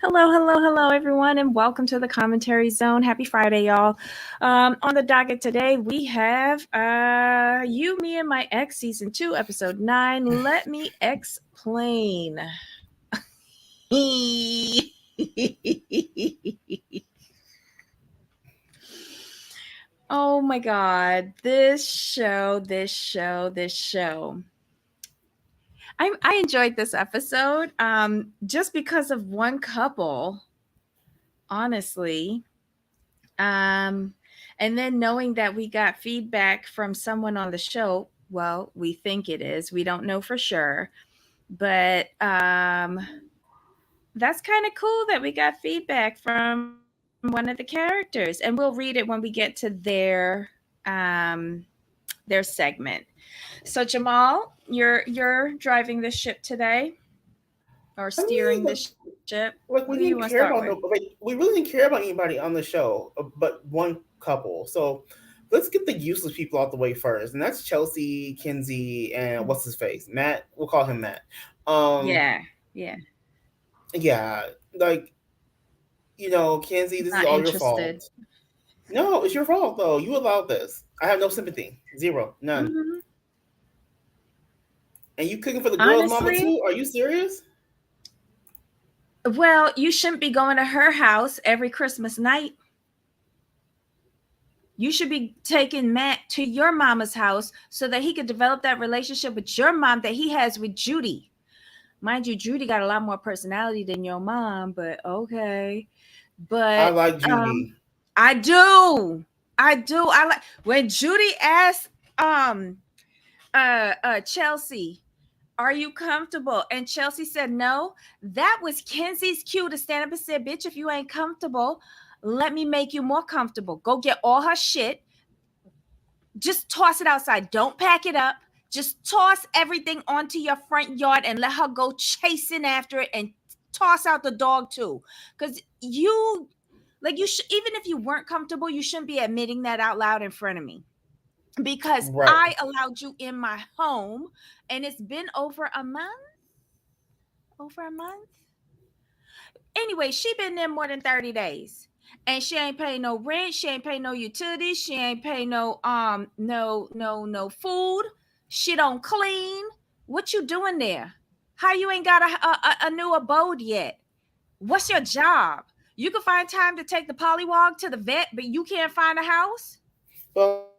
Hello, everyone, and welcome to the Commentary Zone. Happy Friday, y'all. On the docket today, we have You, Me, and My Ex, Season 2, Episode 9. Let me explain. Oh my God, this show. I enjoyed this episode just because of one couple, honestly. Um, and then knowing that we got feedback from someone on the show, well, we think it is. We don't know for sure, but that's kind of cool that we got feedback from one of the characters, and we'll read it when we get to um, their segment. So Jamal, you're driving the ship today or I mean, steering the ship. Who you like want we to start didn't with? care about no, like we really didn't care about anybody on the show, but one couple. So let's get the useless people out the way first, and that's Chelsea, Kinsey, and what's his face, Matt. We'll call him Matt. Um, Yeah. yeah, like Kinsey, this is Not all your interested. fault. No, it's your fault though. You allowed this. I have no sympathy, zero, none. Hmm. And you cooking for the girl's mama Honestly, too? Are you serious? well, you shouldn't be going to her house every Christmas night. You should be taking Matt to your mama's house so that he could develop that relationship with your mom that he has with Judy. Mind you, Judy got a lot more personality than your mom, but okay. I But like um Judy. I do. I do. I like when Judy asked um Chelsea, "Are you comfortable?" And Chelsea said no. That was Kenzie's cue to stand up and say, "Bitch, if you ain't comfortable, let me make you more comfortable. Go get all her shit. Just toss it outside. Don't pack it up. Just toss everything onto your front yard and let her go chasing after it and toss out the dog too. Because even if you weren't comfortable, you shouldn't be admitting that out loud in front of me. Because Right. I allowed you in my home and it's been over a month. Over a month? Anyway, she been there more than 30 days. And she ain't pay no rent, she ain't pay no utilities, she ain't pay no food. She don't clean. What you doing there? How you ain't got a new abode yet? What's your job? You can find time to take the polywog to the vet, but you can't find a house? But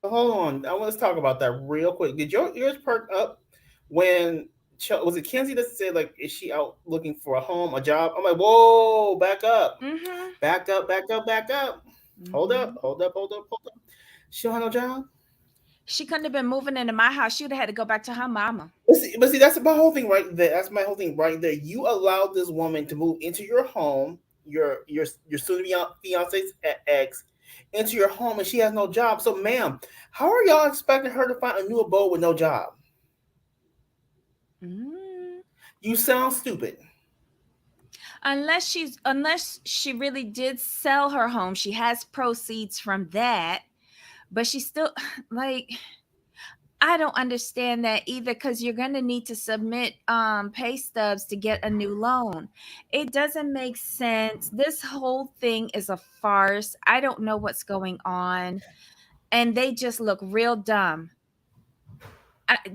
hold on. I want to talk about that real quick. Did your ears perk up when was it Kenzie that said like, is she out looking for a home, a job? I'm like, whoa, back up, Mm-hmm. back up. Mm-hmm. Hold up. She don't have no job. She couldn't have been moving into my house. She would have had to go back to her mama. But see, that's my whole thing right there. That's my whole thing right there. You allowed this woman to move into your home, your soon to be fiance's ex, into your home, and she has no job. So, ma'am, how are y'all expecting her to find a new abode with no job? Mm. You sound stupid. Unless she really did sell her home, she has proceeds from that, but she still like I don't understand that either because you're going to need to submit pay stubs to get a new loan. It doesn't make sense. This whole thing is a farce. I don't know what's going on, and they just look real dumb.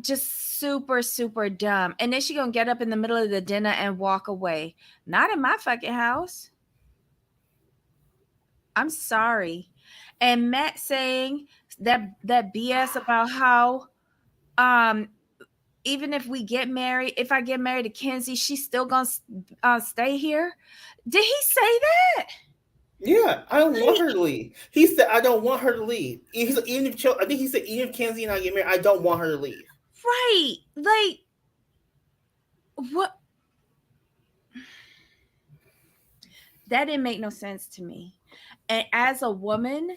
Just super dumb. And then she gonna get up in the middle of the dinner and walk away. Not in my fucking house. I'm sorry. And Matt saying that BS about how um even if we get married, if I get married to Kenzie, she's still gonna stay here. Did he say that? Yeah, I don't want Like, her to leave. He said I don't want her to leave. Even if I think he said even if Kenzie and I get married, I don't want her to leave. right? Like, what? That didn't make no sense to me. And as a woman,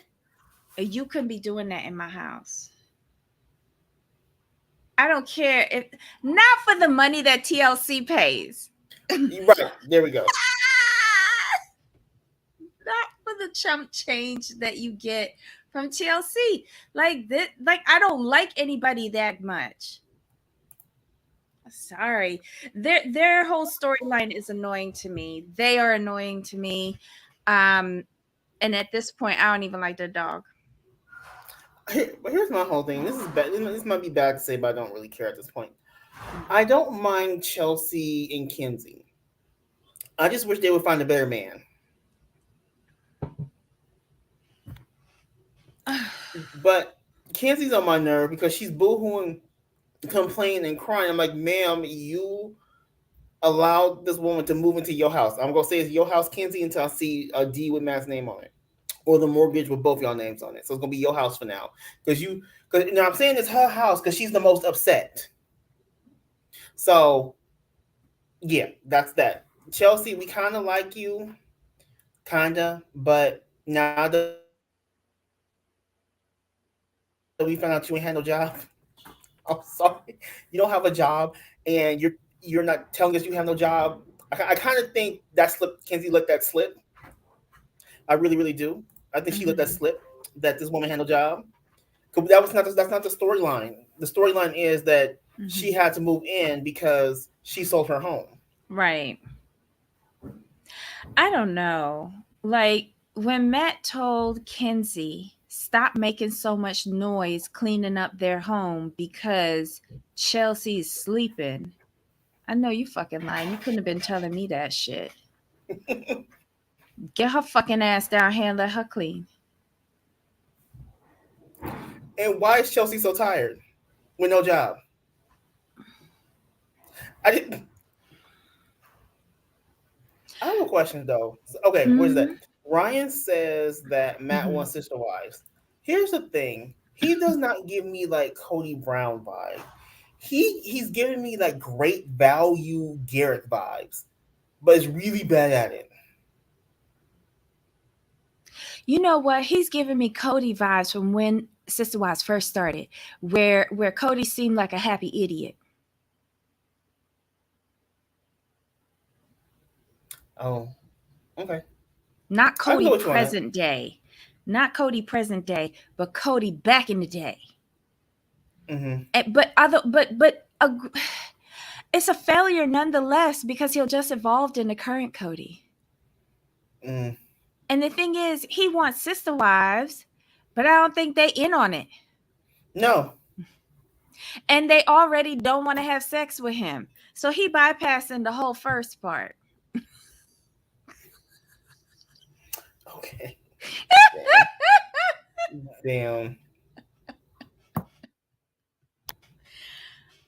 you couldn't be doing that in my house. I don't care if not for the money that TLC pays. Right there we go. Not for the chump change that you get from TLC. Like this, like I don't like anybody that much. Sorry. Their whole storyline is annoying to me. They are annoying to me. Um and at this point I don't even like their dog. But here's my whole thing. This is bad. This might be bad to say, but I don't really care at this point. Mm. I don't mind Chelsea and Kenzie. I just wish they would find a better man. But Kenzie's on my nerve because she's boohooing, complaining, and crying. I'm like, ma'am, you allowed this woman to move into your house. I'm gonna say it's your house, Kenzie, until I see a deed with Matt's name on it, or the mortgage with both y'all names on it. So it's gonna be your house for now, because I'm saying it's her house because she's the most upset. So yeah, that's that. Chelsea, we kind of like you, kinda, but now that we found out you ain't had no job, I'm sorry, you don't have a job, and you're not telling us you have no job. I kind of think that slip, Kenzie let that slip. I really, really do. I think she let that slip that this woman had no job. 'Cause that's not the storyline. The storyline is that she Mhm. had to move in because she sold her home. Right. I don't know. Like when Matt told Kenzie, stop making so much noise cleaning up their home because Chelsea's sleeping. I know you fucking lying. You couldn't have been telling me that shit. Get her fucking ass down here and let her clean. And why is Chelsea so tired with no job? I didn't. I have a question though. Okay, what is that? Mm-hmm. Ryan says that Matt Mm-hmm. wants sister wives. Here's the thing. He does not give me like Cody Brown vibe. He's giving me like great value Garrett vibes, but is really bad at it. You know what? He's giving me Cody vibes from when Sister Wives first started, where Cody seemed like a happy idiot. Oh, okay. Not I can Cody go with you on that. present day. Not Cody present day, but Cody back in the day. Mm-hmm. But other it's a failure nonetheless because he'll just evolved in the current Cody. Mm. And the thing is, he wants sister wives, but I don't think they in on it. No. And they already don't want to have sex with him. So he bypassing the whole first part. Okay. Damn. Damn.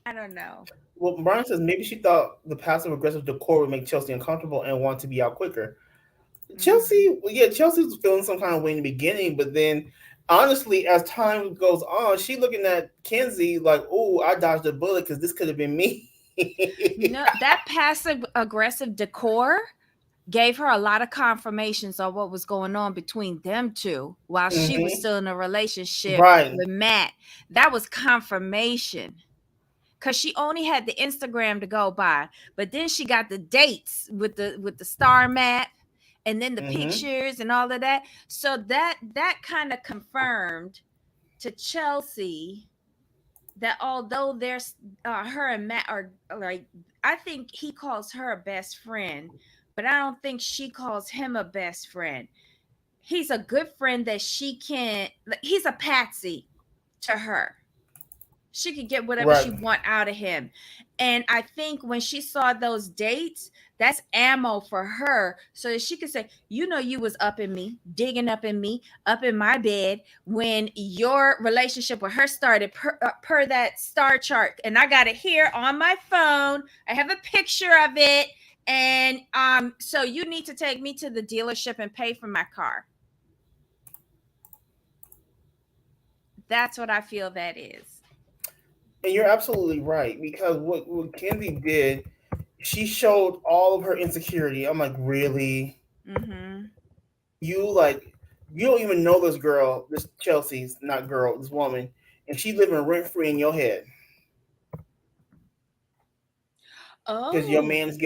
I don't know. Well, Brian says maybe she thought the passive aggressive decor would make Chelsea uncomfortable and want to be out quicker. Hmm. Chelsea, well, yeah, Chelsea was feeling some kind of way in the beginning, but then honestly, as time goes on, she looking at Kenzie like, "Oh, I dodged a bullet because this could have been me." No, that passive aggressive decor gave her a lot of confirmations on what was going on between them two while she was Hmm. still in a relationship Right. with Matt. That was confirmation because she only had the Instagram to go by, but then she got the dates with the star map and then the Hmm. pictures and all of that. So that kind of confirmed to Chelsea that although there's her and Matt are like, I think he calls her a best friend, but I don't think she calls him a best friend. He's a good friend that she can like, he's a patsy to her. She could get whatever Right. she want out of him. And I think when she saw those dates, that's ammo for her so that she could say, you know, you was up in me, digging up in me, up in my bed when your relationship with her started per that star chart. And I got it here on my phone. I have a picture of it. And so you need to take me to the dealership and pay for my car. That's what I feel that is. And you're absolutely right because what Kenzie did, she showed all of her insecurity. I'm like, really? Mm-hmm. You like, you don't even know this girl, this Chelsea's not girl, this woman, and she living rent free in your head Oh, because your man is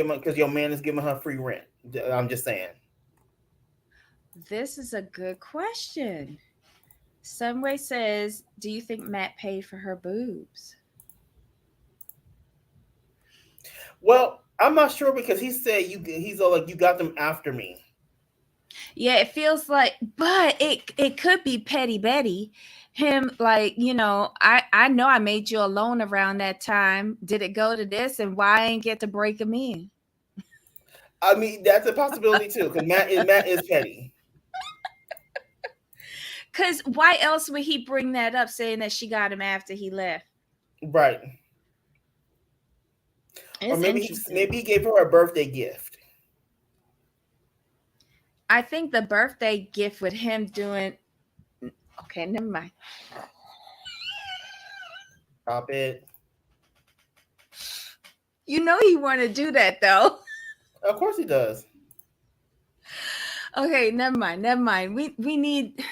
giving her free rent. I'm just saying. this is a good question. Someway says, "Do you think Matt paid for her boobs?" Well, I'm not sure because he said he's all like you got them after me. Yeah, it feels like, but it could be Petty Betty. Him like, I know I made you alone around that time. Did it go to this, and why I ain't get to break him in? I mean, that's a possibility too because Matt is petty. Cause why else would he bring that up, saying that she got him after he left? Right. Or It's maybe interesting. he gave her a birthday gift. I think the birthday gift with him doing okay, never mind. Stop it. You know he want to do that though. Of course he does. Okay, never mind, never mind. We need,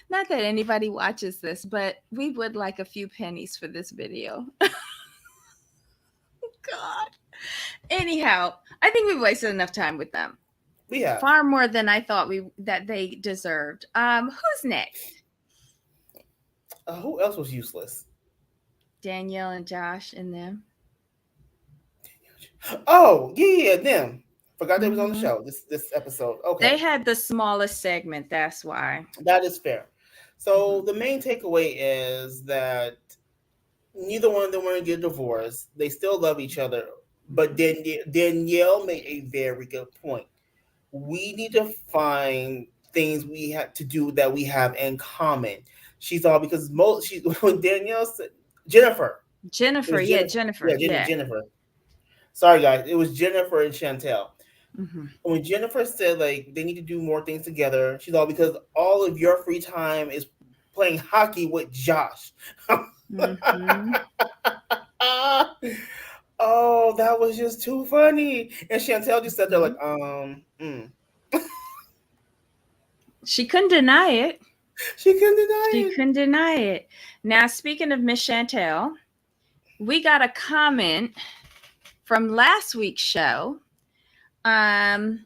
not that anybody watches this, but we would like a few pennies for this video. God. Anyhow, I think we wasted enough time with them. We have. Far more than I thought we that they deserved. Who's next? Who else was useless? Danielle and Josh and them. Oh, yeah, them. Forgot they was on the Hmm. show this episode. They Okay, had the smallest segment. That's why. that is fair. So Hmm. the main takeaway is that neither one of them want to get divorced. They still love each other. But then Danielle made a very good point. We need to find things we have to do that we have in common. She's all because most she when Danielle said Jennifer. It Jennifer, was yeah, Jennifer. Jennifer, Yeah, yeah. Jennifer. Sorry guys, it was Jennifer and Chantel. Hmm. When Jennifer said like they need to do more things together, she's all because all of your free time is playing hockey with Josh. Hmm. Oh, that was just too funny. And Chantel just sat there like, Hmm. She couldn't deny it. She couldn't deny She it. couldn't deny it. Now, speaking of Miss Chantel, we got a comment from last week's show. Um,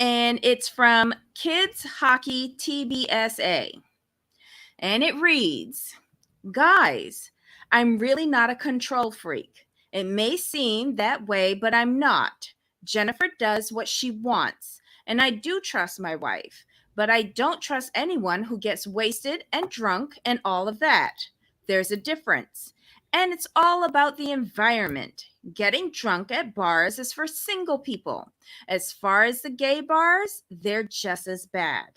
and it's from Kids Hockey TBSA. And it reads, Guys, I'm really not a control freak. It may seem that way, but I'm not. Jennifer does what she wants, and I do trust my wife, but I don't trust anyone who gets wasted and drunk and all of that. There's a difference. And it's all about the environment. Getting drunk at bars is for single people. As far as the gay bars, they're just as bad.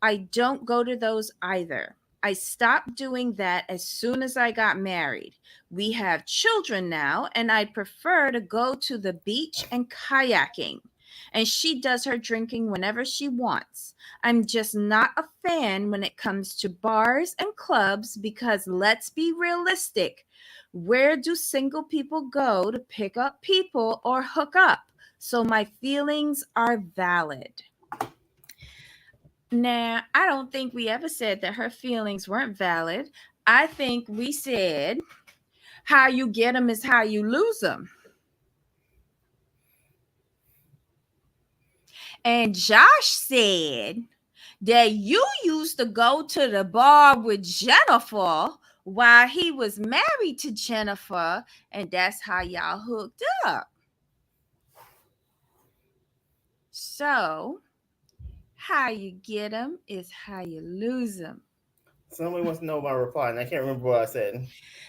I don't go to those either. I stopped doing that as soon as I got married. We have children now, and I'd prefer to go to the beach and kayaking. And she does her drinking whenever she wants. I'm just not a fan when it comes to bars and clubs because let's be realistic. Where do single people go to pick up people or hook up? So my feelings are valid. Now, I don't think we ever said that her feelings weren't valid. I think we said how you get them is how you lose them. And Josh said that you used to go to the bar with Jennifer while he was married to Jennifer, and that's how y'all hooked up. So, how you get them is how you lose them. Somebody wants to know my reply, and I can't remember what I said.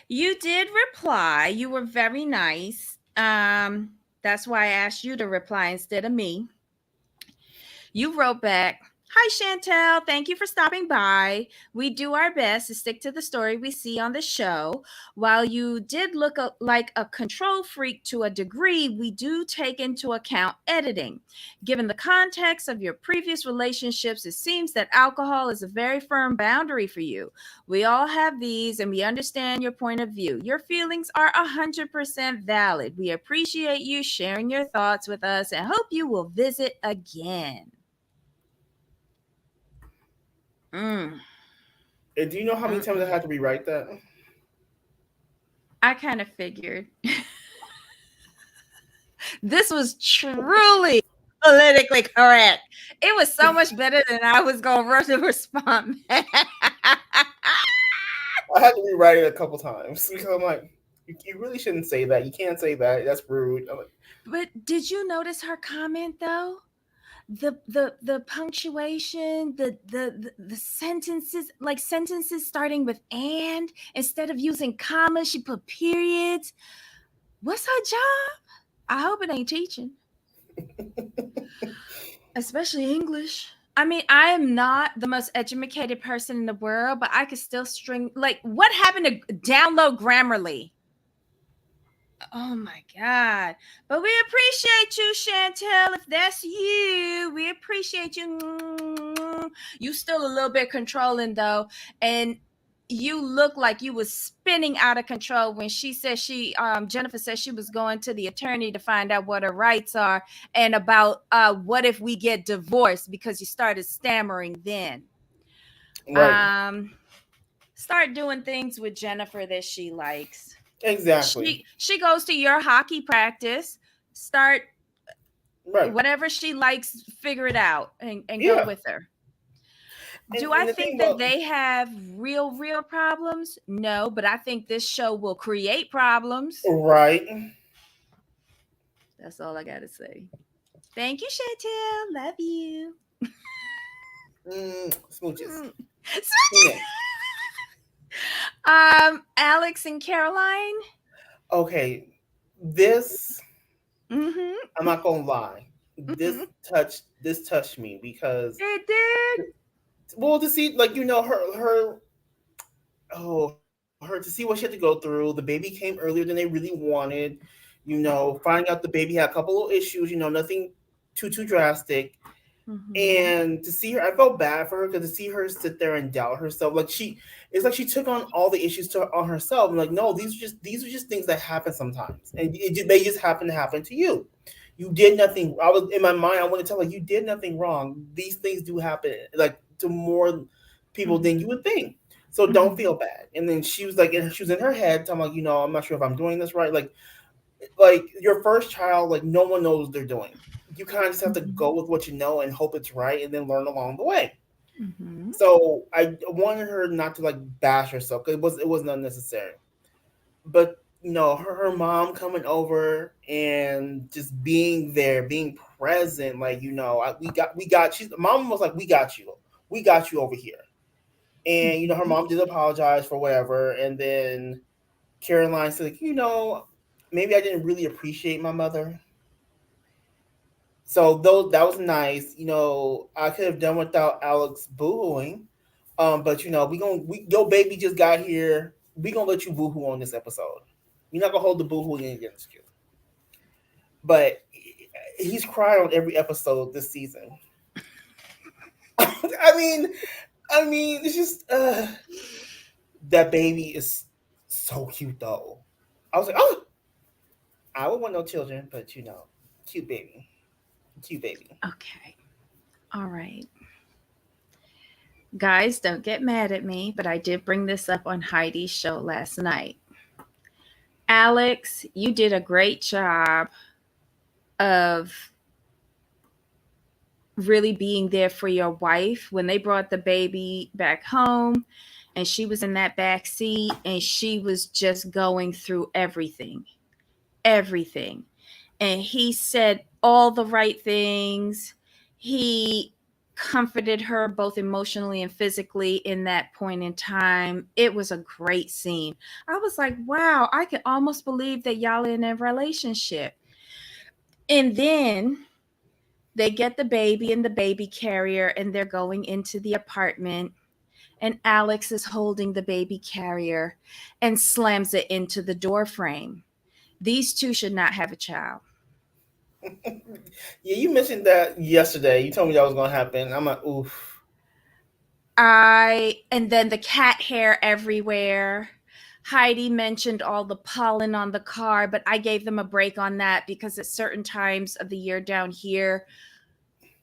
You did reply. You were very nice. That's why I asked you to reply instead of me. You wrote back, Hi, Chantel. Thank you for stopping by. We do our best to stick to the story we see on the show. While you did look like a control freak to a degree, we do take into account editing. Given the context of your previous relationships, it seems that alcohol is a very firm boundary for you. We all have these and we understand your point of view. Your feelings are 100% valid. We appreciate you sharing your thoughts with us and hope you will visit again. Mm, And do you know how many times I mm-mm. had to rewrite that? I kind of figured this was truly politically correct. It was so much better than I was going to rush to respond back. I had to rewrite it a couple times because I'm like, You really shouldn't say that. You can't say that. That's rude. I'm like, But did you notice her comment though? The punctuation, the sentences, like sentences starting with and instead of using commas, she put periods. What's her job? I hope it ain't teaching, especially English. I mean, I am not the most educated person in the world, but I could still string like what happened to download Grammarly? Oh my God. But we appreciate you, Chantel. If that's you, we appreciate you. You still a little bit controlling though. And you look like you was spinning out of control when she said Jennifer said she was going to the attorney to find out what her rights are and about what if we get divorced because you started stammering then. right. Um Start doing things with Jennifer that she likes. Exactly. She goes to your hockey practice. Start Right. whatever she likes, figure it out and go Yeah. with her. And Do I and the thing think that about they have real problems? No, but I think this show will create problems. right. That's all I gotta say. Thank you, Chantel. Love you. Smooches. Mm. Who next? Alex and Caroline. Okay. This Mm-hmm. I'm not gonna lie. Mm-hmm. This touched me because It did. well to see like her to see what she had to go through. The baby came earlier than they really wanted. Finding out the baby had a couple of issues. Nothing too drastic. Mm-hmm. And to see her, I felt bad for her because to see her sit there and doubt herself, it's like she took on all the issues on herself. I'm like, no, these are just things that happen sometimes, and they just happen to happen to you. You did nothing. I was in my mind. I want to tell her you did nothing wrong. These things do happen, like to more people than you would think. So don't Mm-hmm. feel bad. And then she was like, she was in her head, telling like, I'm not sure if I'm doing this right. Like your first child, like no one knows what they're doing. You kind of just have to Mm-hmm. go with what you know and hope it's right, and then learn along the way. Mm-hmm. So I wanted her not to like bash herself because it wasn't unnecessary. But her mom coming over and just being there, being present, like we got. She's mom was like, we got you over here. And her Mm-hmm. mom did apologize for whatever, and then Caroline said, like, maybe I didn't really appreciate my mother. So though that was nice, I could have done without Alex boohooing. But your baby just got here. We gonna let you boohoo on this episode. You're not gonna hold the boohooing against you. But he's cried on every episode this season. I mean, it's just that baby is so cute though. I was like, oh, I would want no children, but cute baby, cute baby. Okay. All right. Guys, don't get mad at me, but I did bring this up on Heidi's show last night. Alex, you did a great job of really being there for your wife when they brought the baby back home and she was in that back seat and she was just going through everything. Everything. And he said all the right things. He comforted her both emotionally and physically in that point in time. It was a great scene. I was like, wow, I can almost believe that y'all in a relationship. And then they get the baby in the baby carrier and they're going into the apartment. And Alex is holding the baby carrier and slams it into the door frame. These two should not have a child. Yeah, you mentioned that yesterday. You told me that was gonna happen. I'm like, oof. And then the cat hair everywhere. Heidi mentioned all the pollen on the car, but I gave them a break on that because at certain times of the year down here,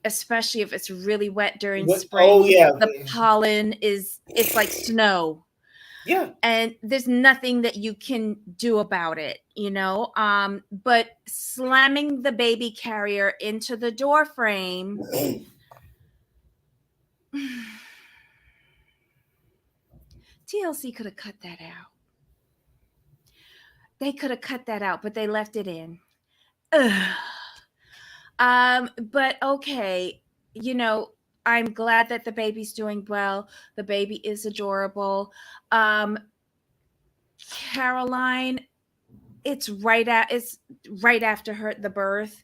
especially if it's really wet during What? Oh spring, yeah, the pollen it's like snow. yeah. And there's nothing that you can do about it. But slamming the baby carrier into the door frame. TLC could have cut that out. They could have cut that out, but they left it in. Ugh. But okay, you know, I'm glad that the baby's doing well. The baby is adorable. Um, Caroline, it's right after the birth.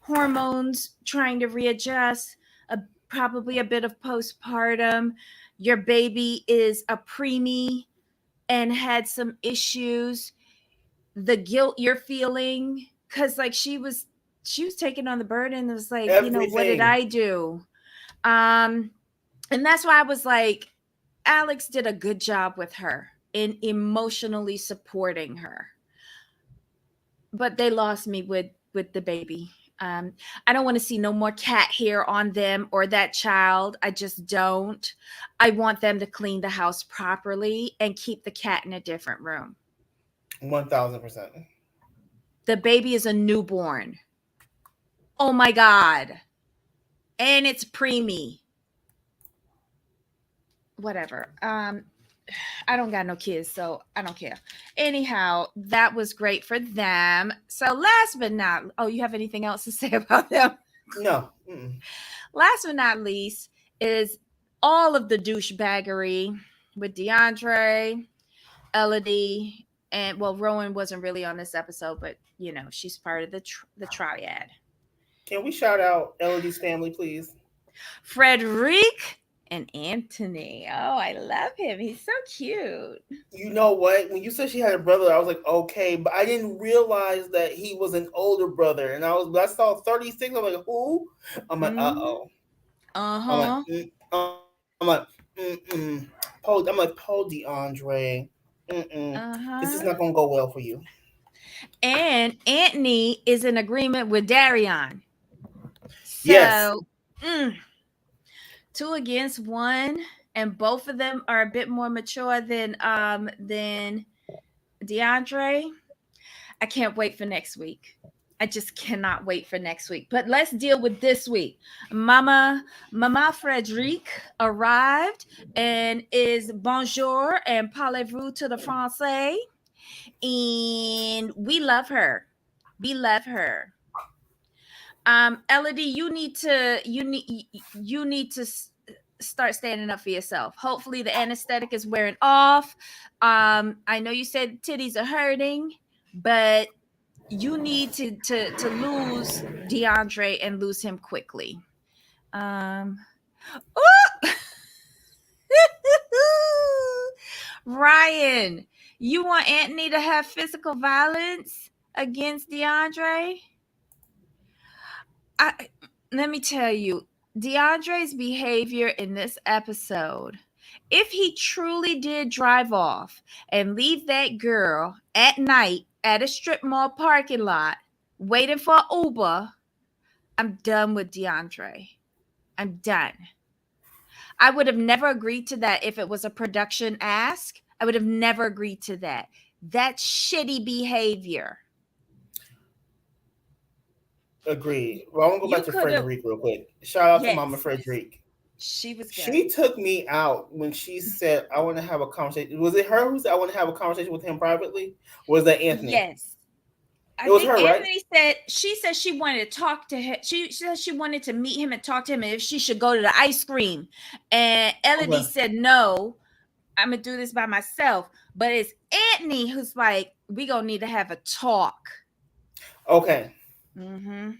Hormones trying to readjust, a, probably a bit of postpartum. Your baby is a preemie and had some issues. The guilt you're feeling, because like she was taking on the burden. It was like, what did Everything. I do? Um, and that's why I was like, Alex did a good job with her in emotionally supporting her. But they lost me with the baby. I don't want to see no more cat hair on them or that child. I just don't. I want them to clean the house properly and keep the cat in a different room. 1000%. The baby is a newborn. Oh my god. And it's preemie. Whatever. I don't got no kids, so I don't care. Anyhow, that was great for them. So last but not, oh, you have anything else to say about them? No. Mm-mm. Last but not least is all of the douchebaggery with DeAndre, Elodie, and well, Rowan wasn't really on this episode, but she's part of the triad. Can we shout out Elodie's family, please? Frederic and Anthony. Oh, I love him. He's so cute. You know what? When you said she had a brother, I was like, okay, but I didn't realize that he was an older brother. And I saw 36. I'm like, who? I'm like, uh Mm-hmm. oh. I'm like, Uh-huh. mm-mm. I'm like, Paul DeAndre. Mm-mm. This is Uh-huh. not gonna go well for you. And Anthony is in agreement with Darion. Yes. So, two against one, and both of them are a bit more mature than DeAndre. I can't wait for next week. I just cannot wait for next week. But let's deal with this week. Mama Frederic arrived and is bonjour and parlez-vous to the français. And we love her. We love her. Elodie, you need to start standing up for yourself. Hopefully the anesthetic is wearing off. I know you said titties are hurting, but you need to lose DeAndre and lose him quickly. Um, Ryan, you want Anthony to have physical violence against DeAndre? I Let me tell you, DeAndre's behavior in this episode, if he truly did drive off and leave that girl at night at a strip mall parking lot waiting for Uber, I'm done with DeAndre. I'm done. I would have never agreed to that if it was a production ask. I would have never agreed to that. That's shitty behavior. Agreed. Well, I want to go You back to could have, Frederic real quick. Shout out to Mama yes, Frederic. she was good. She took me out when she said, I want to have a conversation. Was it her who said, I want to have a conversation with him privately? Or was that Anthony? Yes. I It was think her, right? Anthony said she said she wanted to talk to him. She said she wanted to meet him and talk to him, and if she should go to the ice cream. And Elodie Okay. said, no, I'm gonna do this by myself. But it's Anthony who's like, we gonna need to have a talk. Okay. Mm-hmm.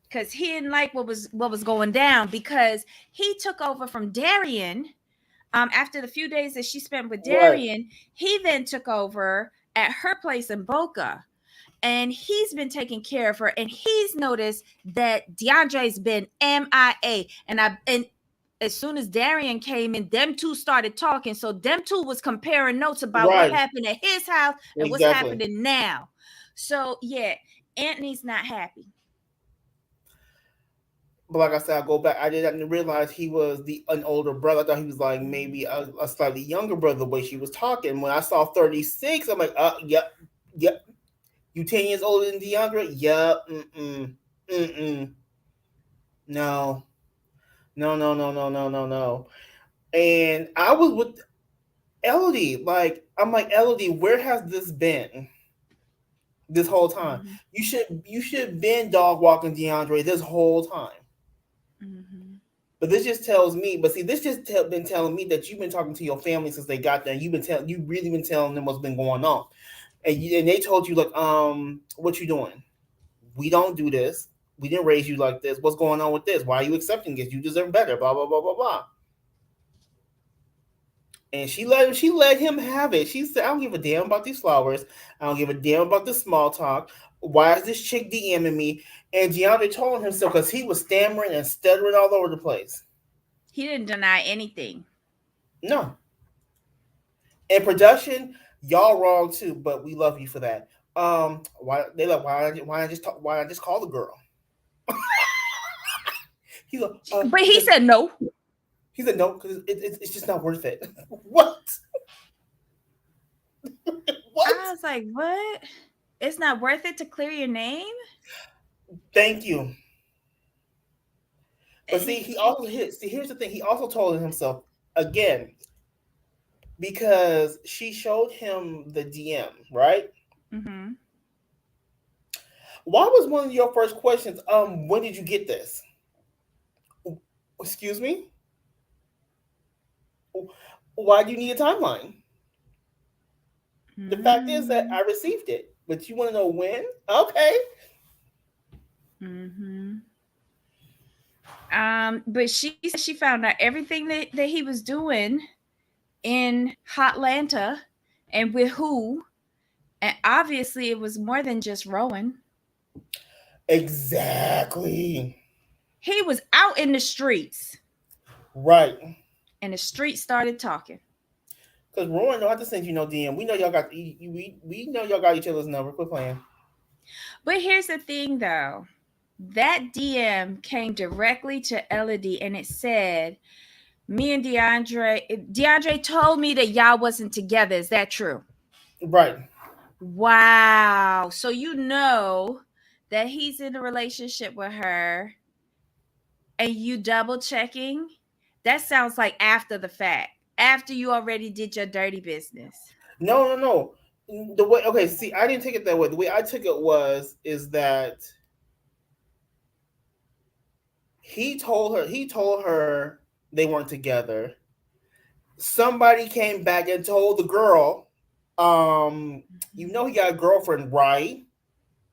Because he didn't like what was going down, because he took over from Darian. After the few days that she spent with Right. Darian, he then took over at her place in Boca, and he's been taking care of her, and he's noticed that DeAndre's been MIA. And as soon as Darian came in, them two started talking. So them two was comparing notes about what Right. happened at his house and what's Exactly. happening now. So yeah, Anthony's not happy. But like I said, I go back. I didn't realize he was an older brother. I thought he was like maybe a slightly younger brother. The way she was talking, when I saw 36, I'm like, yep, yep. You 10 years older than DeAndre? Yep. Mm-mm. No. No. No. No. No. No. No. No. And I was with Elodie. Like I'm like Elodie, where has this been? this whole time. Mhm. You should been dog walking DeAndre this whole time. Mhm. But this just tells me. But see, been telling me that you've been talking to your family since they got there. And you really been telling them what's been going on, and they told you like, what you doing? We don't do this. We didn't raise you like this. What's going on with this? Why are you accepting this? You deserve better. Blah blah blah blah blah. And she let him have it. She said, "I don't give a damn about these flowers. I don't give a damn about the small talk. Why is this chick DMing me?" And DeAndre told him so because he was stammering and stuttering all over the place. He didn't deny anything. No, in production, y'all wrong too, but we love you for that. Why they like why I just call the girl? He's like, But he said no. he said no because it's just not worth it. What? What? I was like, what? It's not worth it to clear your name? Thank you. But see, Eh, he also see. Here's the thing. He also told himself again because she showed him the DM, right? mhm. Why was one of your first questions? When did you get this? Excuse me. Why do you need a timeline? The fact is that Mhm. I received it, but you want to know when? Okay. Mhm. But she said she found out everything that he was doing in Hotlanta and with who. And obviously it was more than just Rowan. Exactly. He was out in the streets Right. and the streets started talking. Because Rowan don't have to send you no DM. We know y'all got we know y'all got each other's number. Quit playing. But here's the thing though. That DM came directly to Elodie and it said, me and DeAndre told me that y'all wasn't together. Is that true? Right. Wow. So you know that he's in a relationship with her and you double checking? That sounds like after the fact. After you already did your dirty business. No, no, no. The way okay, see, I didn't take it that way. The way I took it was is that he told her they weren't together. Somebody came back and told the girl, um, you know he got a girlfriend, right?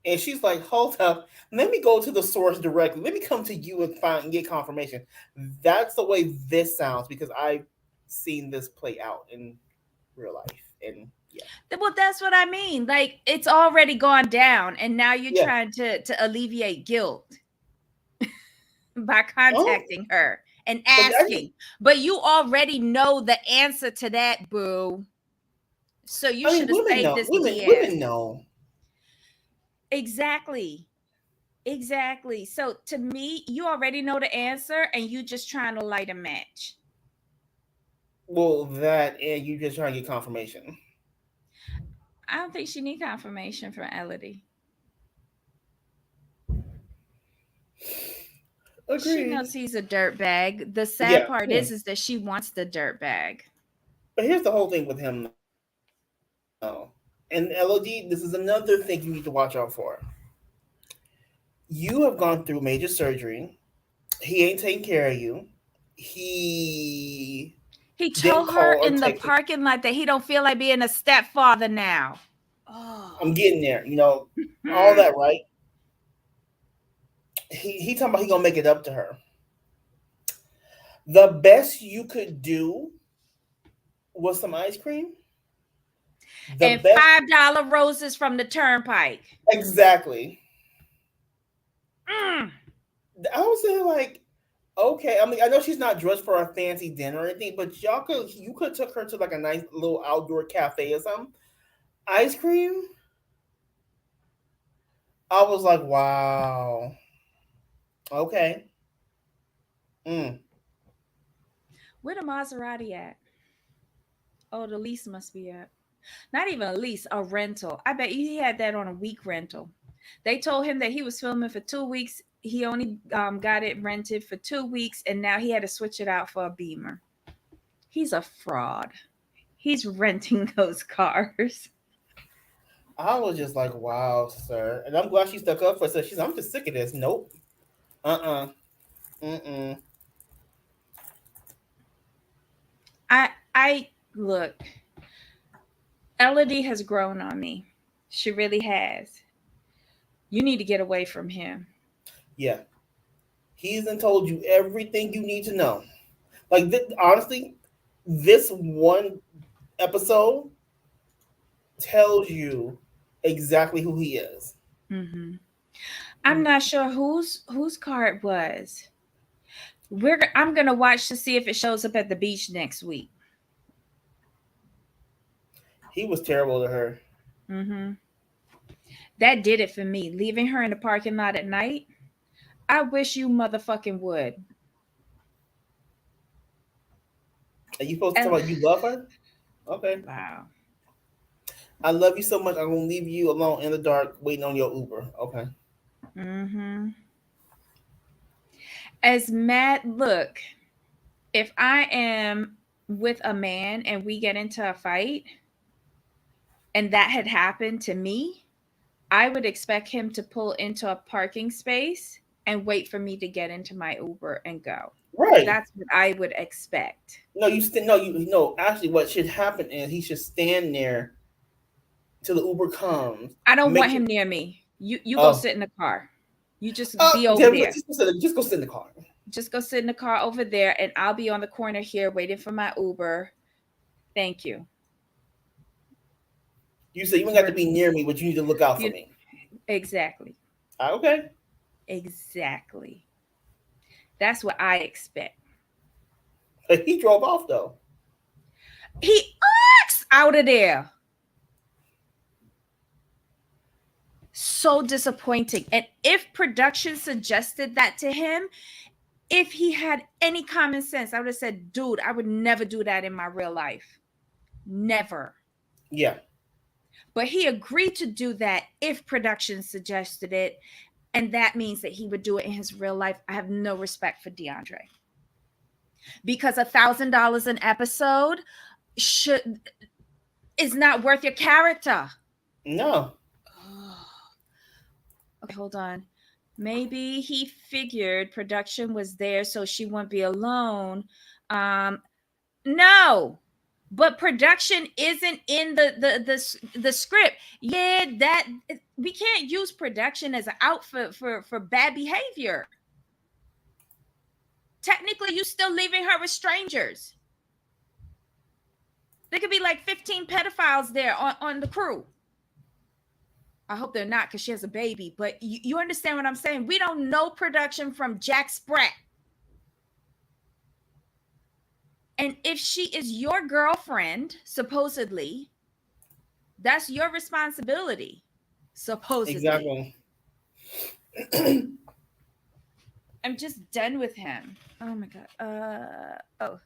And she's like, hold up, let me go to the source directly. Let me come to you and find and get confirmation. That's the way this sounds because I've seen this play out in real life. And yeah. Well, that's what I mean. Like it's already gone down and now you're Yeah. trying to alleviate guilt by Oh, contacting her and but asking. But you already know the answer to that, boo. So you I mean should have women saved know. this Women DM. know. Exactly. Exactly. So to me, you already know the answer and you just trying to light a match. Well, that and you just trying to get confirmation. I don't think she need confirmation from Elodie. She Agreed. knows he's a dirt bag. The sad Yeah, part yeah. is that she wants the dirt bag. But here's the whole thing with him though. And LOD, this is another thing you need to watch out for. You have gone through major surgery. He ain't taking care of you. He He didn't told call her or in text the you. parking lot that he don't feel like being a stepfather now. Oh. I'm getting there, all Hmm. that, right? He talking about he gonna make it up to her. The best you could do was some ice cream. The And best, $5 roses from the turnpike. exactly. Mm. I was saying like, okay. I mean, I know she's not dressed for a fancy dinner or anything, but you could took her to like a nice little outdoor cafe or something. Ice cream. I was like, wow. Okay. Mm. Where the Maserati at? Oh, the lease must be at. Not even a lease, a rental. I bet he had that on a week rental. They told him that he was filming for 2 weeks. He only got it rented for 2 weeks, and now he had to switch it out for a Beamer. He's a fraud. He's renting those cars. I was just like, wow, sir. And I'm glad she stuck up for herself. She's, I'm just sick of this. Nope. Uh-uh. Mm-mm. I look, Elodie has grown on me. She really has. You need to get away from him. Yeah. He's done told you everything you need to know. Like, honestly, this one episode tells you exactly who he is. Hmm. I'm not sure whose car it was. I'm gonna watch to see if it shows up at the beach next week. He was terrible to her. Hmm. That did it for me. Leaving her in the parking lot at night. I wish you motherfucking would. Are you supposed to And tell her you love her? Okay. wow. I love you so much. I'm gonna leave you alone in the dark, waiting on your Uber. Okay. Hmm. As mad, look, if I am with a man and we get into a fight and that had happened to me, I would expect him to pull into a parking space and wait for me to get into my Uber and go. Right. That's what I would expect. No, no, you no. Actually, what should happen is he should stand there till the Uber comes. I don't Make want sure. him near me. You go Oh, sit in the car. You just be over Debbie, there. just go sit in the car. Just go sit in the car over there and I'll be on the corner here waiting for my Uber. Thank you. You say you don't got to We're be near me, but you need to look out for you me. exactly. Okay. Exactly. That's what I expect. He drove off though. He acts out of there. So disappointing. And if production suggested that to him, if he had any common sense, I would have said, dude, I would never do that in my real life. Never. Yeah. But he agreed to do that if production suggested it. And that means that he would do it in his real life. I have no respect for DeAndre. Because $1,000 an episode should is not worth your character. No. Okay, hold on. Maybe he figured production was there so she wouldn't be alone. Um, no, but production isn't in the script. Yeah, that we can't use production as an outfit for bad behavior. Technically, you still leaving her with strangers. There could be like 15 pedophiles there on the crew. I hope they're not because she has a baby, but you understand what I'm saying? We don't know production from Jack Sprat. And if she is your girlfriend, supposedly, that's your responsibility. Supposedly. Exactly. I'm just done with him. Oh my god. Oh.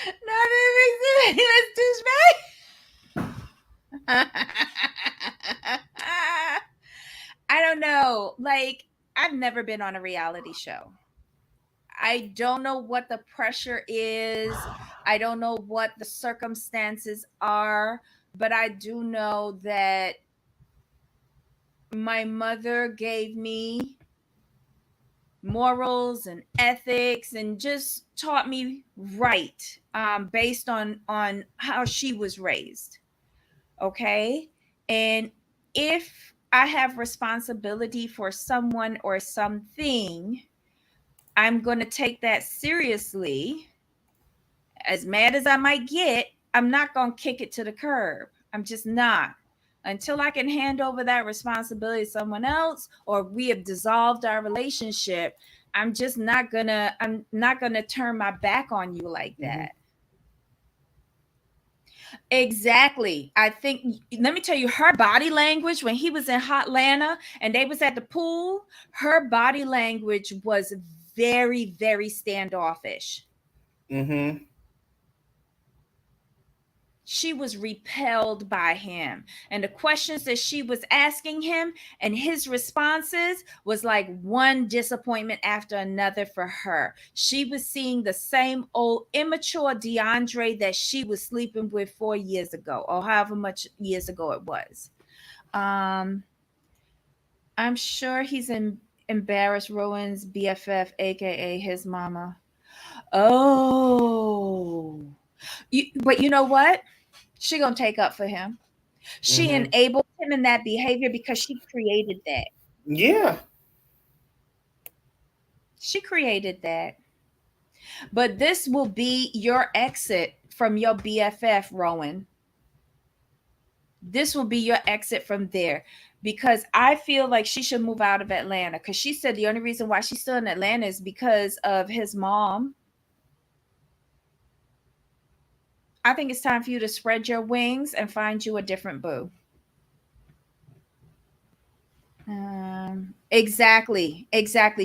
No, that makes that's douchebag. I don't know. Like, I've never been on a reality show. I don't know what the pressure is. I don't know what the circumstances are, but I do know that my mother gave me morals and ethics and just taught me right, based on how she was raised. Okay, and if I have responsibility for someone or something, I'm going to take that seriously. As mad as I might get, I'm not going to kick it to the curb. I'm just not. Until I can hand over that responsibility to someone else or we have dissolved our relationship, I'm not going to turn my back on you like Hmm. that. Exactly. I think, let me tell you, her body language when he was in Hotlanta and they was at the pool, her body language was very, very standoffish. Hmm. she was repelled by him. And the questions that she was asking him and his responses was like one disappointment after another for her. She was seeing the same old immature DeAndre that she was sleeping with 4 years ago, or however much years ago it was. Um, I'm sure he's embarrassed Rowan's BFF, aka his mama. Oh, but you know what? She gonna take up for him. She Mm-hmm. enabled him in that behavior because she created that. Yeah. She created that. But this will be your exit from your BFF, Rowan. This will be your exit from there, because I feel like she should move out of Atlanta, because she said the only reason why she's still in Atlanta is because of his mom. I think it's time for you to spread your wings and find you a different boo. Exactly.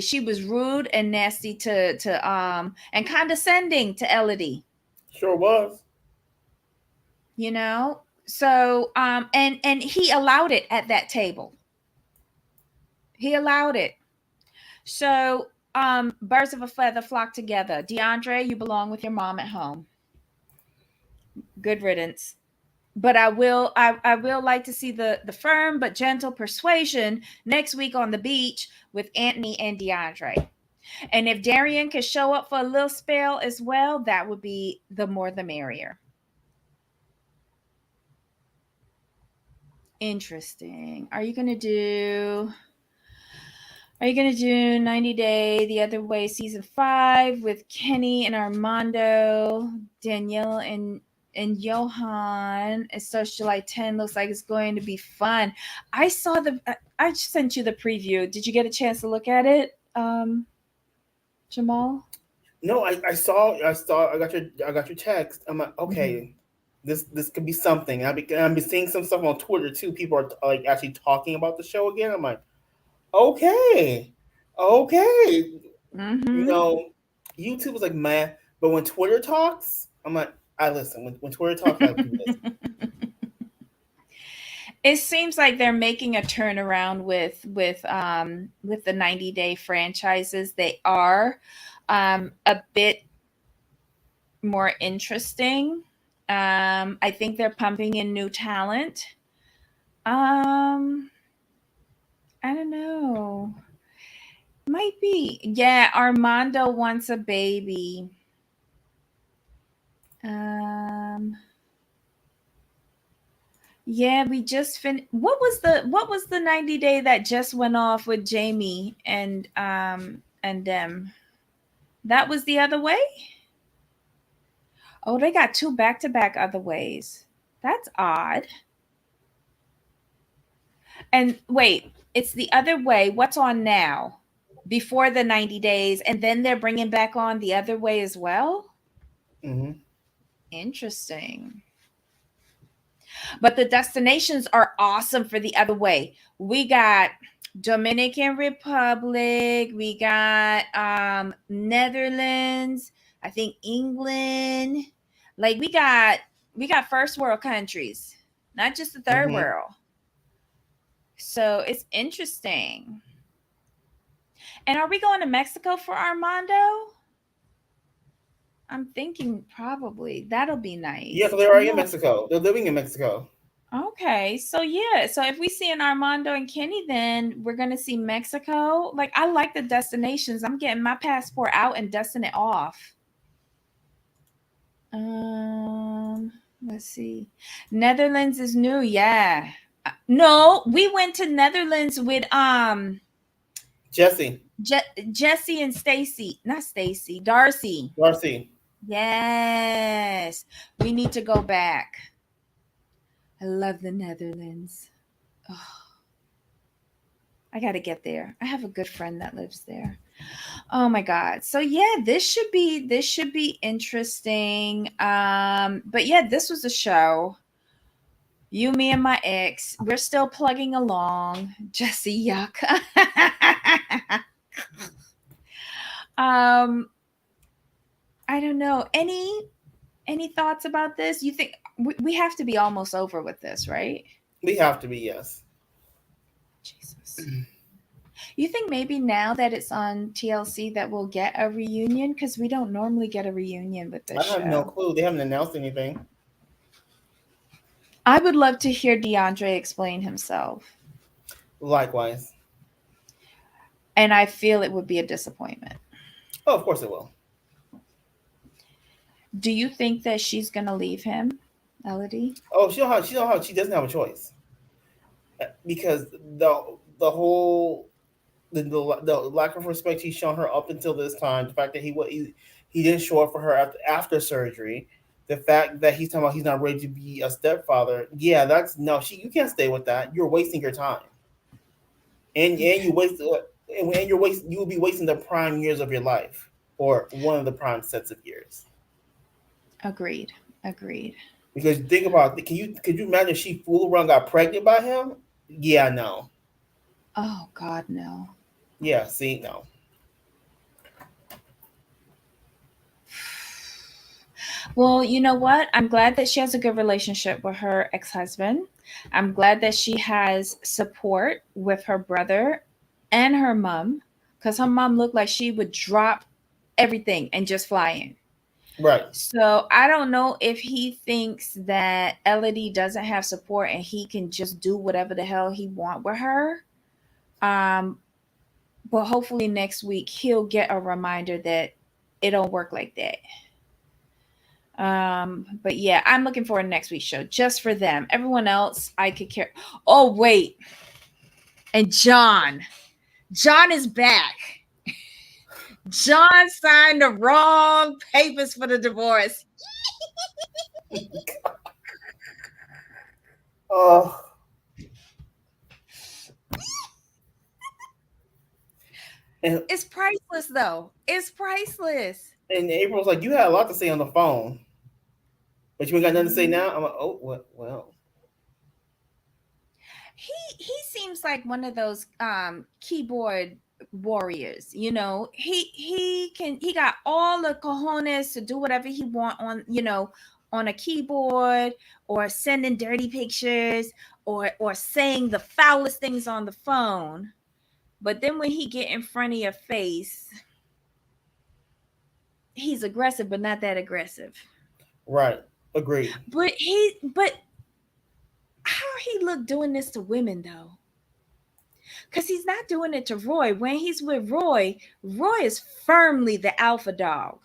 She was rude and nasty to and condescending to Elodie. Sure was. You know, so and he allowed it at that table. He allowed it. So birds of a feather flock together. DeAndre, you belong with your mom at home. Good riddance. But I will like to see the firm but gentle persuasion next week on the beach with Anthony and DeAndre. And if Darian could show up for a little spell as well, that would be the more the merrier. Interesting. Are you gonna do 90 Day the Other Way season 5 with Kenny and Armando, Danielle and Johan? It starts July 10. Looks like it's going to be fun. I sent you the preview. Did you get a chance to look at it, Jamal? No, I got your text. I'm like, Mm-hmm. okay, this could be something. I've been seeing some stuff on Twitter too. People are like actually talking about the show again. I'm like, okay, okay. You Mm-hmm. know, YouTube is like meh, but when Twitter talks, I'm like, I listen. When Twitter talks, I do listen. It seems like they're making a turnaround with the 90 Day franchises. They are a bit more interesting. I think they're pumping in new talent. um I don't know, might be. Yeah, Armando wants a baby. um yeah, we just finished. What was the 90 Day that just went off with Jamie and them? That was the other way. Oh, they got two back to back other ways. That's odd. And wait, it's the other way. What's on now? Before the 90 days, and then they're bringing back on the other way as well? Mm-hmm. Interesting. But the destinations are awesome for the other way. We got Dominican Republic, we got Netherlands, I think England. Like we got first world countries, not just the third Mm-hmm. world. So it's interesting. And are we going to Mexico for Armando? I'm thinking probably that'll be Yeah, nice. so they're I already in know. Mexico. They're living in Mexico. Okay, so yeah, so if we see an Armando and Kenny, then we're gonna see Mexico. Like, I like the destinations. I'm getting my passport out and dusting it off. Um, let's see. Netherlands is new, yeah. No, we went to Netherlands with Jesse, Jesse and Stacy, not Stacy, Darcy. Darcy. Yes, we need to go back. I love the Netherlands. Oh, I got to get there. I have a good friend that lives there. Oh my god. So yeah, this should be interesting. But yeah, this was a show. You, me, and my ex. We're still plugging along. Jesse, yuck. um, I don't know. Any thoughts about this? You think we have to be almost over with this, right? We have to be, yes. Jesus. You think maybe now that it's on TLC that we'll get a reunion? Because we don't normally get a reunion with this I have no show. clue. They haven't announced anything. I would love to hear DeAndre explain himself. Likewise. And I feel it would be a disappointment. Oh, of course it will. Do you think that she's going to leave him, Elodie? Oh, she doesn't have a choice because the whole the lack of respect he's shown her up until this time, the fact that he didn't show up for her after surgery, the fact that he's talking about he's not ready to be a stepfather. Yeah, that's no. You can't stay with that. You're wasting your time, and you will be wasting the prime years of your life, or one of the prime sets of years. Agreed. Agreed. Because think about it, could you imagine if she fooled around, got pregnant by him? Yeah, no. Oh, God, no. Yeah, see, no. Well, you know what? I'm glad that she has a good relationship with her ex husband. I'm glad that she has support with her brother and her mom, because her mom looked like she would drop everything and just fly in. Right. So I don't know if he thinks that Elodie doesn't have support and he can just do whatever the hell he want with her. Um, but hopefully next week he'll get a reminder that it don't work like that. But yeah, I'm looking forward to next week's show just for them. Everyone else, I could care. Oh wait, and John is back. John signed the wrong papers for the divorce. Oh. And It's priceless, though. It's priceless. and April's like, you had a lot to say on the phone, but you ain't got nothing to say now. I'm like, oh well. He seems like one of those keyboard warriors. You know, he got all the cojones to do whatever he want on, on a keyboard, or sending dirty pictures, or saying the foulest things on the phone. But then when he get in front of your face, he's aggressive, but not that aggressive. Right. Agreed. But how he look doing this to women though? Because he's not doing it to Roy. When he's with Roy is firmly the alpha dog.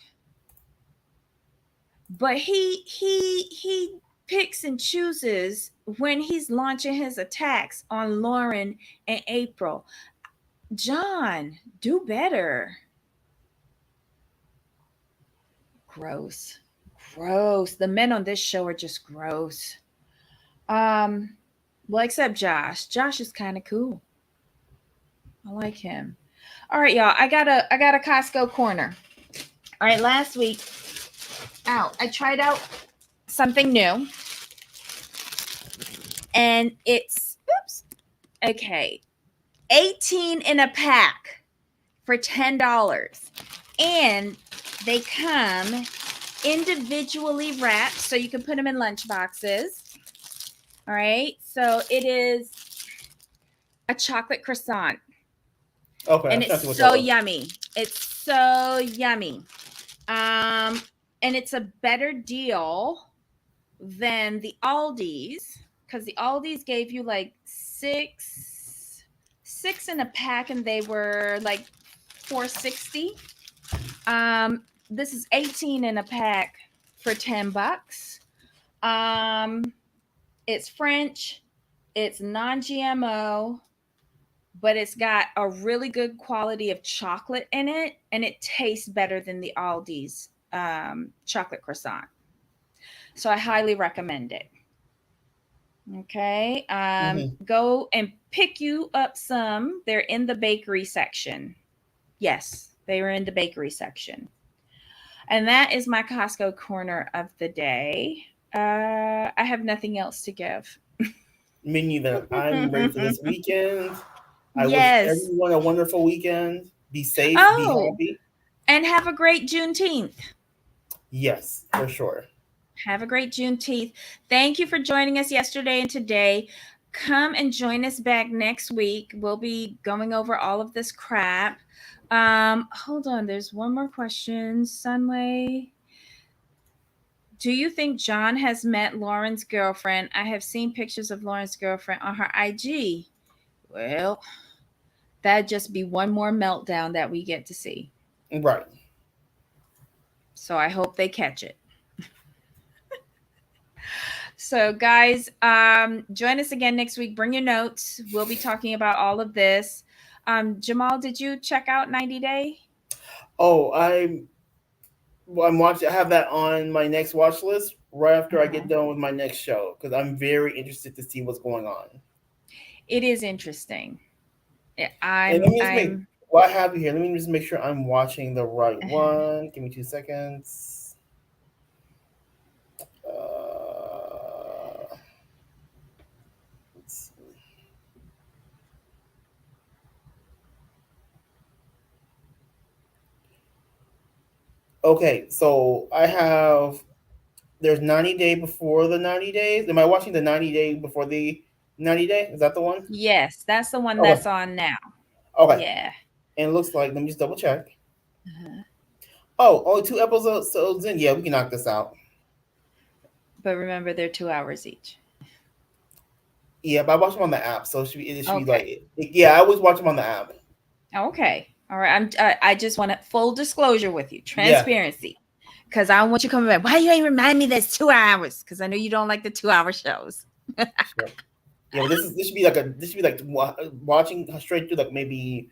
But he picks and chooses when he's launching his attacks on Lauren and April. John, do better. Gross. Gross. The men on this show are just gross. Well, except Josh. Josh is kind of cool. I like him. All right, y'all. I got a Costco corner. All right, last week, I tried out something new. And it's okay. 18 in a pack for $10. And they come individually wrapped, so you can put them in lunch boxes. All right. So it is a chocolate croissant. Okay. And it's so yummy. It's so yummy. And it's a better deal than the Aldi's, because the Aldi's gave you like six in a pack, and they were like $4.60. This is 18 in a pack for $10. It's French, it's non-GMO, but it's got a really good quality of chocolate in it, and it tastes better than the Aldi's chocolate croissant. So I highly recommend it. Okay. Go and pick you up some. They're in the bakery section. Yes, they were in the bakery section. And that is my Costco corner of the day. I have nothing else to give. Me neither. I'm ready for this weekend. I wish Yes. everyone a wonderful weekend. Be safe, be Oh, happy. and have a great Juneteenth. Yes, for sure. Have a great Juneteenth. Thank you for joining us yesterday and today. Come and join us back next week. We'll be going over all of this crap. Hold on, there's one more question. Sunway. Do you think John has met Lauren's girlfriend? I have seen pictures of Lauren's girlfriend on her IG. Well, that'd just be one more meltdown that we get to see. Right. So I hope they catch it. So, guys, join us again next week. Bring your notes. We'll be talking about all of this. Jamal, did you check out 90 Day? Oh, I'm watching. I have that on my next watch list right after I get Uh-huh. done with my next show because I'm very interested to see what's going on. It is interesting. And let me just make I'm. what I have here. Let me just make sure I'm watching the right Uh-huh. one. Give me 2 seconds. Let's see. Okay, so I have there's 90 day before the 90 days. Am I watching the 90 day before the 90 day? Is that the one? Yes, that's the one Okay. that's on now. Okay. Yeah. And it looks like let me just double check. Uh-huh. Oh, only 2 episodes in. Yeah, we can knock this out. But remember, they're 2 hours each. Yeah, but I watch them on the app, so it should be Okay. like yeah. I always watch them on the app. Okay. All right. I just want full disclosure with you, Yeah, transparency, because I don't want you coming back. Why you ain't remind me that's 2 hours? Because I know you don't like the 2 hour shows. sure. Yeah, but this should be like this should be like watching straight through like maybe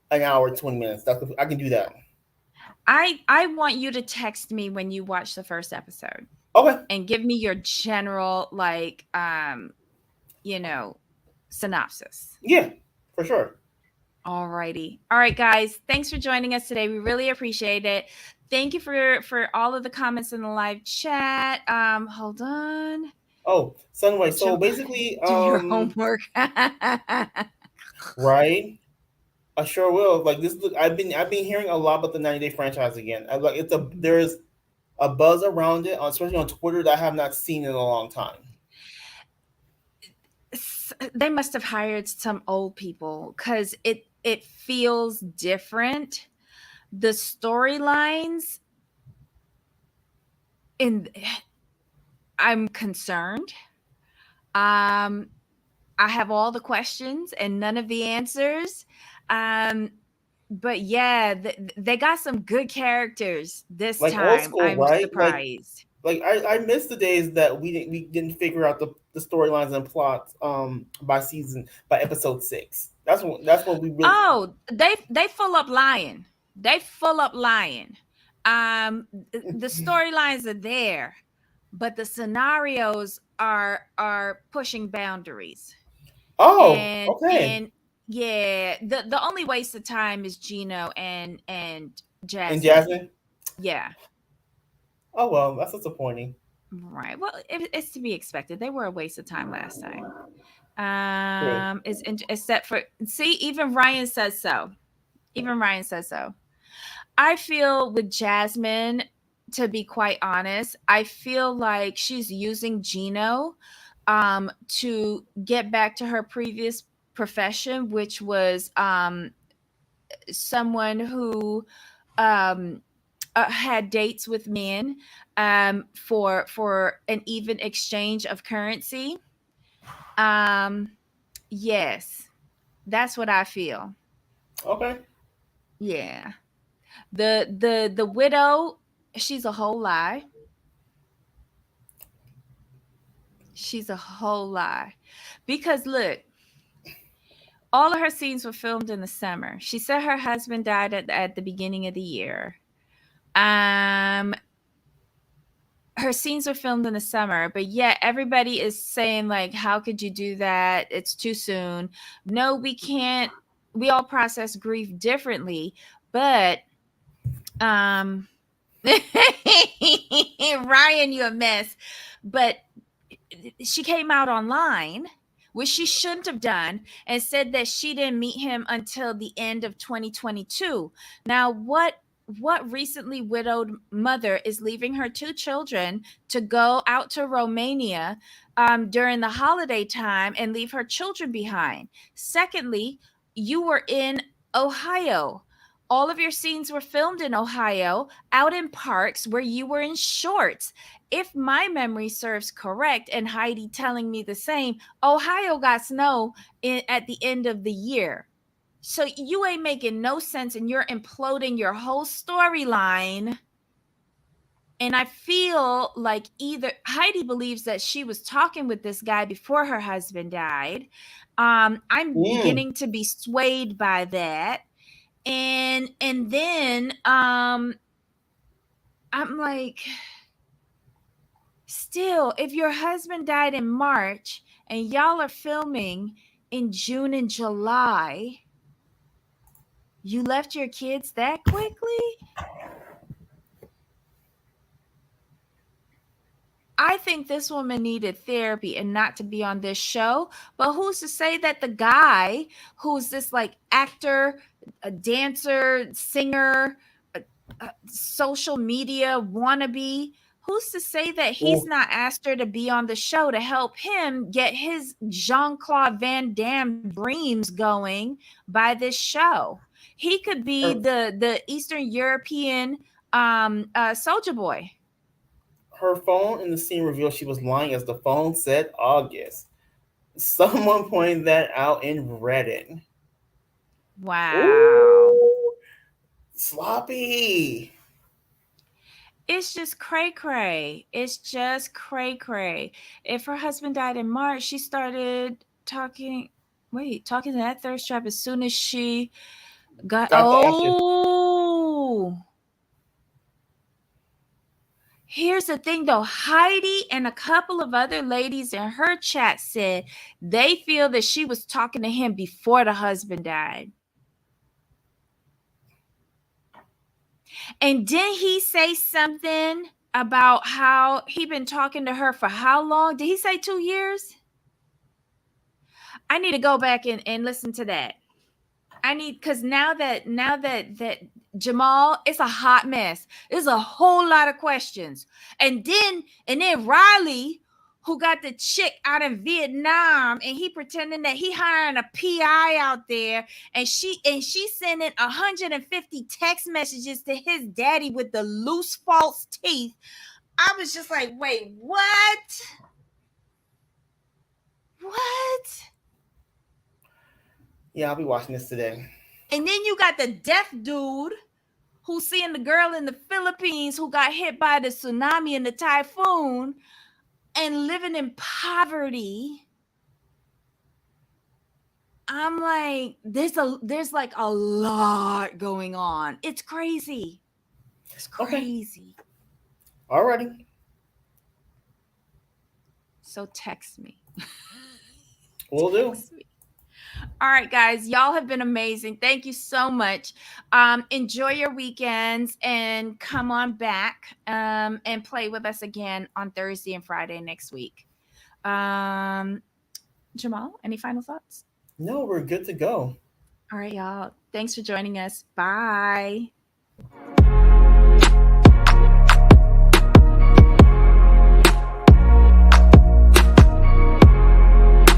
an hour 20 minutes. I can do that. I want you to text me when you watch the first episode Okay. and give me your general you know, synopsis. Yeah, for sure. Alrighty. All right, guys. Thanks for joining us today. We really appreciate it. Thank you for all of the comments in the live chat. Hold on. Oh, so anyway, so Jam- basically, do your homework. right. I sure will. Like this, look, I've been hearing a lot about the 90 Day franchise again. I like there's a buzz around it, especially on Twitter that I have not seen in a long time. They must have hired some old people because it feels different. The storylines in I'm concerned. Um, I have all the questions and none of the answers. Um, but yeah, they got some good characters this Like old time. school, I'm right? surprised. Like I miss the days that we didn't figure out the storylines and plots by episode 6. That's when we really Oh, they full up lying. They full up lying. The storylines are there, but the scenarios are pushing boundaries. Oh, okay. And yeah, the only waste of time is Gino and And Jasmine. Jasmine. Yeah. Oh well, that's disappointing. Right. Well, it's to be expected. They were a waste of time last time. True. Is except for see, even Ryan says so. Even Ryan says so. I feel with Jasmine, to be quite honest, I feel like she's using Gino to get back to her previous profession, which was someone who um, had dates with men for an even exchange of currency. Um, yes, that's what I feel. Okay. Yeah, the widow, she's a whole lie. She's a whole lie, because look, all of her scenes were filmed in the summer. She said her husband died at the beginning of the year. Um, her scenes were filmed in the summer, but yet everybody is saying like, how could you do that? It's too soon. No, we can't. We all process grief differently, but um Ryan, you a mess. But she came out online, which she shouldn't have done, and said that she didn't meet him until the end of 2022. Now, what? what recently widowed mother is leaving her two children to go out to Romania during the holiday time and leave her children behind? Secondly, you were in Ohio. All of your scenes were filmed in Ohio, out in parks where you were in shorts. If my memory serves correct, and Heidi telling me the same, Ohio got snow at the end of the year. So you ain't making no sense and you're imploding your whole storyline. And I feel like either Heidi believes that she was talking with this guy before her husband died. I'm Mm. beginning to be swayed by that. And then I'm like, still, if your husband died in March and y'all are filming in June and July, you left your kids that quickly? I think this woman needed therapy and not to be on this show. But who's to say that the guy who's this like actor, a dancer, singer, social media wannabe, who's to say that he's Well, not asked her to be on the show to help him get his Jean-Claude Van Damme dreams going by this show? He could be her the Eastern European soldier boy. her phone in the scene revealed she was lying as the phone said August. Someone pointed that out in Reddit. Wow. Ooh, sloppy. It's just cray cray. It's just cray cray. If her husband died in March, she started talking, talking to that thirst trap as soon as she got, Got the ashes. here's the thing though. Heidi and a couple of other ladies in her chat said they feel that she was talking to him before the husband died. And didn't he say something about how he been talking to her for how long? Did he say 2 years? I need to go back and listen to that. I need, because now that Jamal, it's a hot mess. There's a whole lot of questions. And then Riley, who got the chick out in Vietnam, and he pretending that he hiring a PI out there, and she sending 150 text messages to his daddy with the loose false teeth. I was just like, wait, what? What? Yeah, I'll be watching this today. And then you got the deaf dude who's seeing the girl in the Philippines who got hit by the tsunami and the typhoon and living in poverty. I'm like, there's like a lot going on. It's crazy. It's Okay. crazy. Alrighty. So text me. Will do. Text me. All right, guys, y'all have been amazing. Thank you so much. Enjoy your weekends and come on back and play with us again on Thursday and Friday next week. Um, Jamal, any final thoughts? No, we're good to go. All right, y'all. Thanks for joining us. Bye.